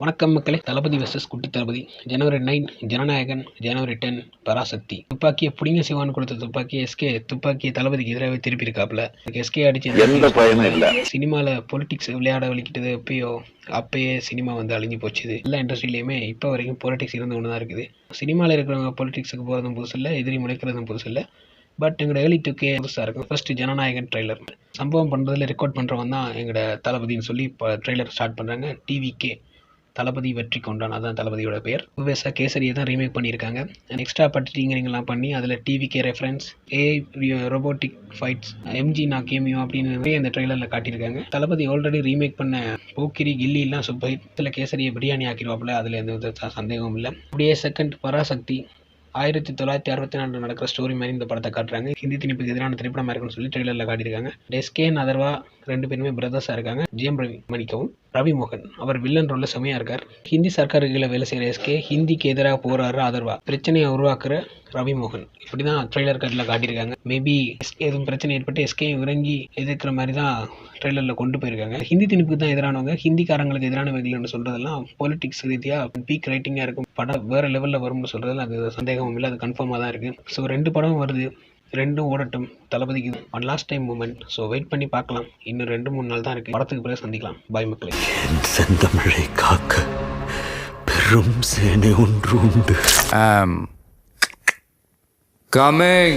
வணக்கம் மக்களே. தளபதி வெர்சஸ் குட்டி தளபதி. ஜனவரி 9 ஜனநாயகன், ஜனவரி 10 பராசக்தி. துப்பாக்கியை புடிங்க சிவான்னு கொடுத்த துப்பாக்கி எஸ்கே துப்பாக்கியை தளபதிக்கு எதிராகவே திருப்பி இருக்காப்புல. எஸ்கே அடிச்சு எந்த பயனும் இல்ல. சினிமால பொலிட்டிக்ஸ் விளையாட வலிக்கிட்டது எப்பயோ அப்பயே சினிமா அழிஞ்சு போச்சு. எல்லா இண்டஸ்ட்ரியிலையுமே இப்போ வரைக்கும் பொலிட்டிக்ஸ் இருந்து ஒன்று தான் இருக்குது. சினிமாவில் இருக்கிறவங்க பொலிட்டிக்ஸுக்கு போகிறதும் புதுசு இல்லை, எதிரி முளைக்கிறதும் புதுசு இல்லை. பட் எங்களோட ஏர்லி 2K புதுசாக இருக்கும். ஃபர்ஸ்ட் ஜனநாயகன் ட்ரெய்லர் சம்பவம் பண்ணுறதுல ரெக்கார்ட் பண்ணுறவன் தான் எங்களோட தளபதினு சொல்லி இப்போ ட்ரெய்லர் ஸ்டார்ட் பண்ணுறாங்க. டிவிகே தளபதி வெற்றி கொண்டான், அதான் தளபதியோட பேர். விவசா கேசரியை தான் ரீமேக் பண்ணியிருக்காங்க. எக்ஸ்ட்ரா பட்டிங்கலாம் பண்ணி அதில் TVK reference, robotic fights, MG நான் கேமியோ அப்படின்னு அந்த ட்ரெய்லரில் காட்டியிருக்காங்க. தளபதி ஆல்ரெடி ரீமேக் பண்ண போக்கிரி கில்லிலாம் சூப்பர் ஹிட். இதில் கேசரியை பிரியாணி ஆக்கிடுவாப்புல, அதில் எந்த வித சந்தேகமும் இல்லை. அப்படியே செகண்ட் பராசக்தி 1964 நடக்கிற ஸ்டோரி மாதிரி இந்த படத்தை காட்டுறாங்க. ஹிந்தி திணிப்புக்கு எதிரான திரைப்படமாக இருக்குன்னு சொல்லி ட்ரெய்லரில் காட்டியிருக்காங்க. எஸ்கே அதர்வா 2 பேருமே பிரதர்ஸாக இருக்காங்க. ஜிஎம் ரவி மன்னிக்கவும் ரவி மோகன் அவர் வில்லன் ரோல்ல செமையா இருக்கார். ஹிந்தி சர்க்காருகளை வேலை செய்கிற எஸ்கே, ஹிந்திக்கு எதிராக போறாரு அதர்வா, பிரச்சனையை உருவாக்குற ரவி மோகன். இப்படிதான் ட்ரெய்லர் கட்டில் காட்டியிருக்காங்க. மேபி எதுவும் பிரச்சனை ஏற்பட்டு எஸ்கேயும் இறங்கி எதிர்க்கிற மாதிரி தான் ட்ரெய்லரில் கொண்டு போயிருக்காங்க. ஹிந்தி திணிப்புக்கு தான் எதிரானவங்க, ஹிந்திக்காரங்களுக்கு எதிரானவங்கள்னு சொல்றதெல்லாம் பொலிட்டிக்ஸ் ரீதியாக பீக் ரைட்டிங்காக இருக்கும். படம் வேற லெவலில் வரும்னு சொல்றதுல அது சந்தேகமும் இல்லை, அது கன்ஃபார்மாக தான் இருக்கு. ஸோ 2 படமும் வருது, 2ம் ஓடட்டும். தளபதிக்கு one last time moment. So wait பண்ணி பார்க்கலாம். இன்னும் 2-3 நாள் தான் இருக்கு. படத்துக்கு பிறகு சந்திக்கலாம். பாய் மக்களே. செந்தமிழை காக்க பெரும் சேனை ஒன்று உண்டு. Coming.